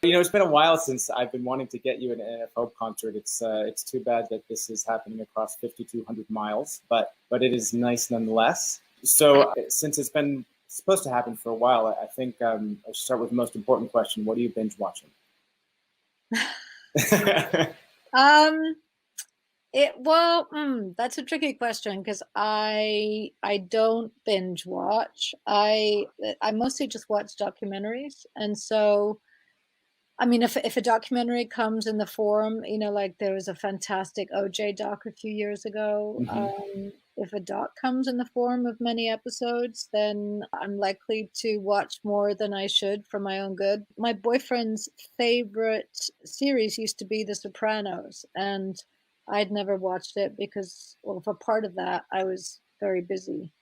It's been a while since I've been wanting to get you an NF Hope concert. It's too bad that this is happening across 5,200 miles, but it is nice nonetheless. So since it's been supposed to happen for a while, I think I should start with the most important question. What are you binge watching? Um, that's a tricky question because I don't binge watch. I mostly just watch documentaries, and so I mean, if a documentary comes in the form, like there was a fantastic OJ doc a few years ago. Hmm. If a doc comes in the form of many episodes, then I'm likely to watch more than I should for my own good. My boyfriend's favorite series used to be The Sopranos, and I'd never watched it because, well, for part of that, I was very busy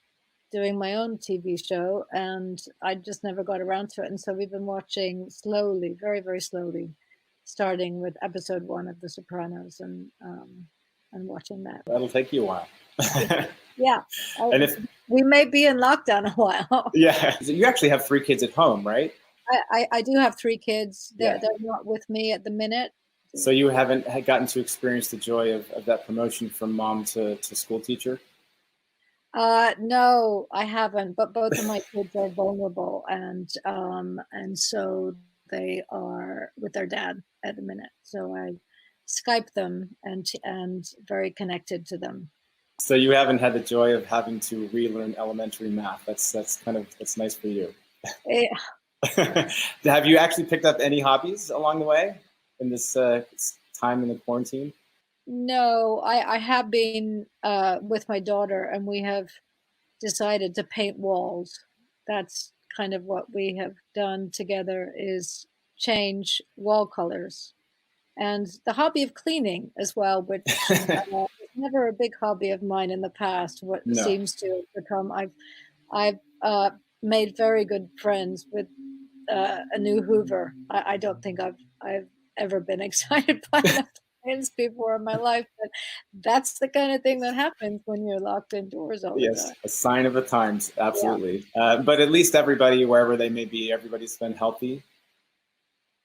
doing my own TV show, and I just never got around to it. And so we've been watching slowly, very, very slowly, starting with episode 1 of The Sopranos, and watching that. That'll take you a while. Yeah, And if we may be in lockdown a while. Yeah, so you actually have 3 kids at home, right? I do have 3 kids. Yeah. They're not with me at the minute. So you haven't gotten to experience the joy of that promotion from mom to school teacher? No, I haven't. But both of my kids are vulnerable, and so they are with their dad at the minute. So I Skype them and very connected to them. So you haven't had the joy of having to relearn elementary math. That's nice for you. Yeah. Have you actually picked up any hobbies along the way in this time in the quarantine? No, I have been with my daughter, and we have decided to paint walls. That's kind of what we have done together, is change wall colors. And the hobby of cleaning as well, which was never a big hobby of mine in the past. What No. seems to have become, I've made very good friends with a new Hoover. I don't think I've ever been excited by enough plants before in my life, but that's the kind of thing that happens when you're locked indoors all the Yes, time. a sign of the times, Yeah. absolutely. But at least everybody, wherever they may be, everybody's been healthy.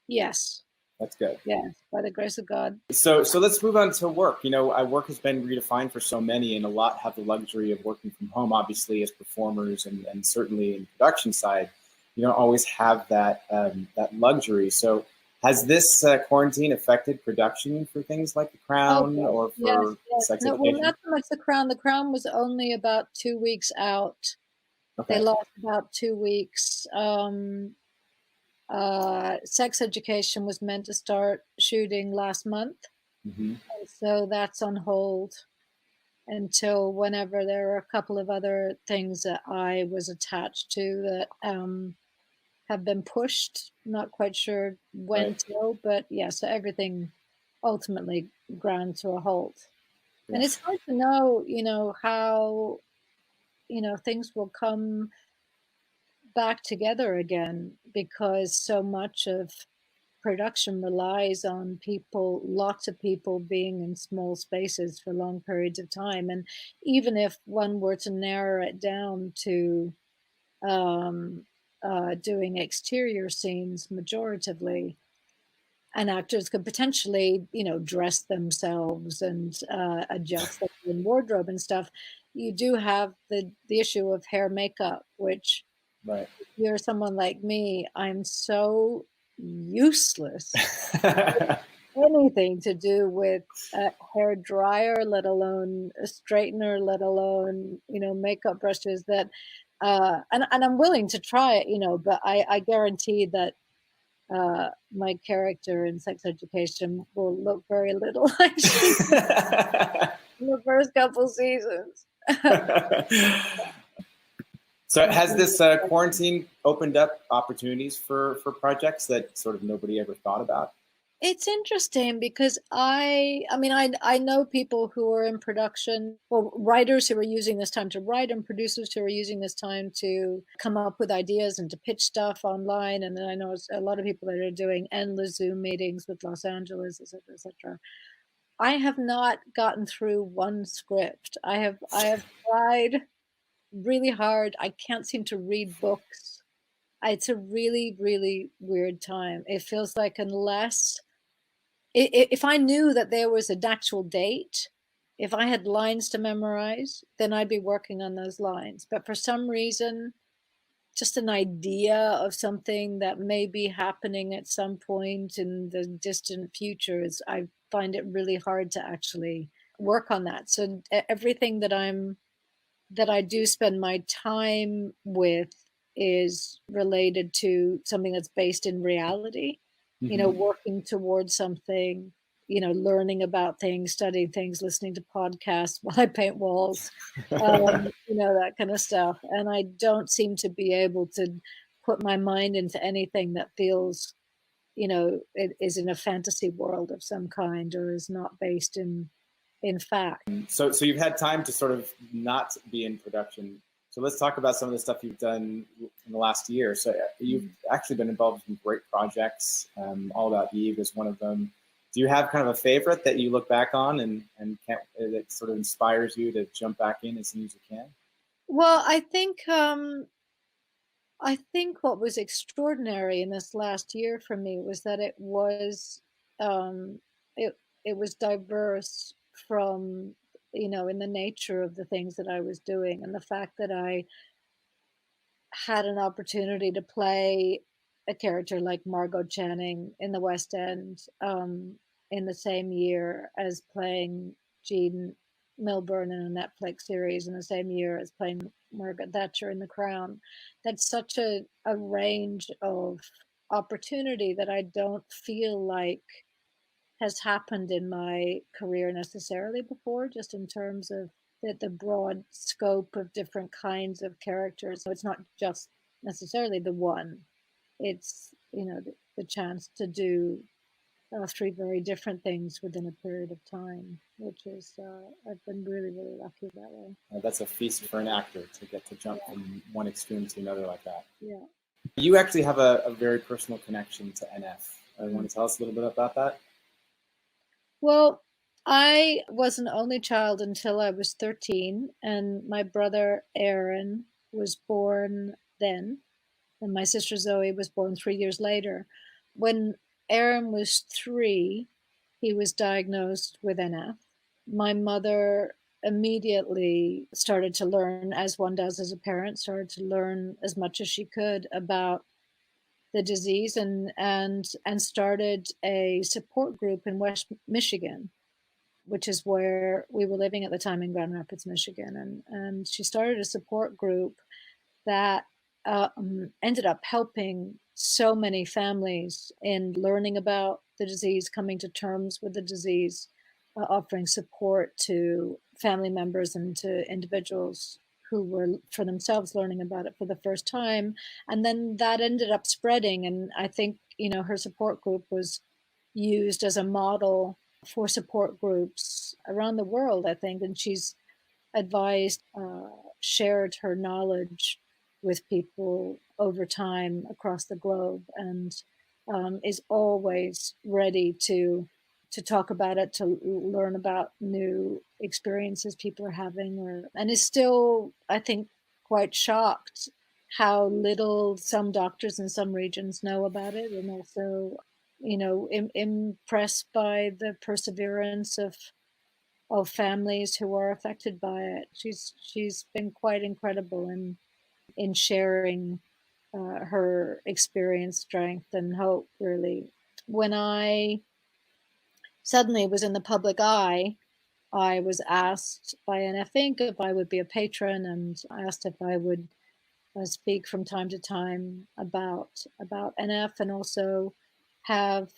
Yes. That's good. Yes. By the grace of God. So let's move on to work. Work has been redefined for so many, and a lot have the luxury of working from home, obviously, as performers, and certainly in the production side, you don't always have that luxury. So has this quarantine affected production for things like The Oh, Crown or yes, for yes. Sex No, well, Education? not so much The Crown. The Crown was only about 2 weeks out. They Okay. lost about 2 weeks. Sex Education was meant to start shooting last month, Hmm. and so that's on hold until whenever. There are a couple of other things that I was attached to that have been pushed. Not quite sure when Right. till, but yeah, so everything ultimately ground to a halt. And it's Yes. hard to know, how, things will come back together again, because so much of production relies on people, lots of people being in small spaces for long periods of time. And even if one were to narrow it down to um, doing exterior scenes majoritively, and actors could potentially, dress themselves and adjust their own wardrobe and stuff. You do have the issue of hair makeup, which, Right. if you're someone like me, I'm so useless. Anything to do with a hair dryer, let alone a straightener, let alone, makeup brushes, that and I'm willing to try it, but I guarantee that my character in Sex Education will look very little like she did in the first couple seasons. So has this quarantine opened up opportunities for projects that sort of nobody ever thought about? It's interesting because I know people who are in production, well, writers who are using this time to write, and producers who are using this time to come up with ideas and to pitch stuff online. And then I know a lot of people that are doing endless Zoom meetings with Los Angeles, et cetera, et cetera. I have not gotten through one script. I have tried really hard. I can't seem to read books. It's a really, really weird time. It feels like unless if I knew that there was an actual date, if I had lines to memorize, then I'd be working on those lines. But for some reason, just an idea of something that may be happening at some point in the distant future is, I find it really hard to actually work on that. So everything that I do spend my time with is related to something that's based in reality, working towards something, learning about things, studying things, listening to podcasts while I paint walls, that kind of stuff. And I don't seem to be able to put my mind into anything that feels, it is in a fantasy world of some kind or is not based in fact. So you've had time to sort of not be in production. So let's talk about some of the stuff you've done in the last year. So you've actually been involved in great projects. All About Eve is one of them. Do you have kind of a favorite that you look back on and that sort of inspires you to jump back in as soon as you can? Well, I think what was extraordinary in this last year for me was that um, it was diverse from, in the nature of the things that I was doing, and the fact that I had an opportunity to play a character like Margot Channing in the West End, in the same year as playing Jean Milburn in a Netflix series, in the same year as playing Margaret Thatcher in The Crown. That's such a range of opportunity that I don't feel like has happened in my career necessarily before, just in terms of the broad scope of different kinds of characters. So it's not just necessarily the one, it's, the chance to do three very different things within a period of time, which is, I've been really, really lucky that way. That's a feast for an actor to get to jump from one extreme to another like that. Yeah. You actually have a very personal connection to NF. Want to tell us a little bit about that? Well, I was an only child until I was 13, and my brother Aaron was born then, and my sister Zoe was born 3 years later. When Aaron was 3, he was diagnosed with NF. My mother immediately started to learn, as one does as a parent, started to learn as much as she could about the disease, and started a support group in West Michigan, which is where we were living at the time, in Grand Rapids, Michigan. And she started a support group that ended up helping so many families in learning about the disease, coming to terms with the disease, offering support to family members and to individuals who were for themselves learning about it for the first time. And then that ended up spreading. And I think, her support group was used as a model for support groups around the world, I think. And she's advised, shared her knowledge with people over time across the globe, and is always ready to talk about it, to learn about new experiences people are having, and is still, I think, quite shocked how little some doctors in some regions know about it, and also, impressed by the perseverance of families who are affected by it. She's been quite incredible in sharing her experience, strength, and hope. Really, when I suddenly was in the public eye, I was asked by NF Inc. if I would be a patron, and asked if I would speak from time to time about NF, and also have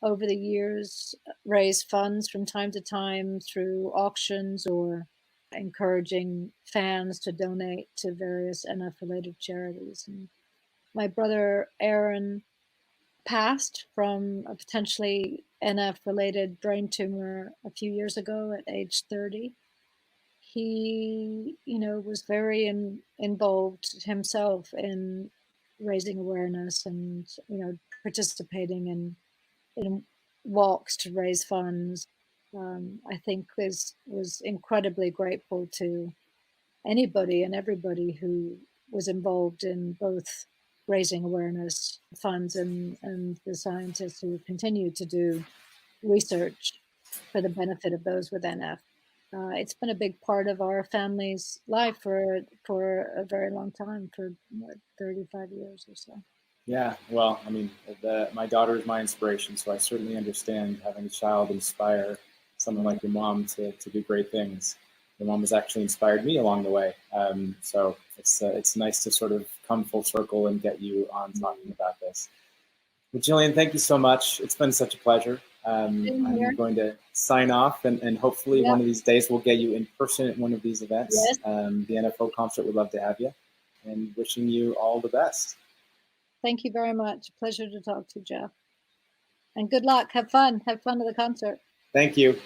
over the years raised funds from time to time through auctions or encouraging fans to donate to various NF related charities. And my brother Aaron passed from a potentially NF related brain tumor a few years ago at age 30. He, was very involved himself in raising awareness and, participating in walks to raise funds. I think was incredibly grateful to anybody and everybody who was involved in both raising awareness funds and the scientists who continue to do research for the benefit of those with NF. It's been a big part of our family's life for a very long time, for what, 35 years or so. Yeah, well, I mean, my daughter is my inspiration, so I certainly understand having a child inspire someone like your mom to do great things. Your mom has actually inspired me along the way. So it's nice to sort of come full circle and get you on talking about this. Well, Gillian, thank you so much. It's been such a pleasure. Same here. I'm going to sign off, and hopefully Yep. one of these days we'll get you in person at one of these events. Yes. The NFO concert would love to have you, and wishing you all the best. Thank you very much. Pleasure to talk to you, Jeff. And good luck. Have fun. Have fun at the concert. Thank you.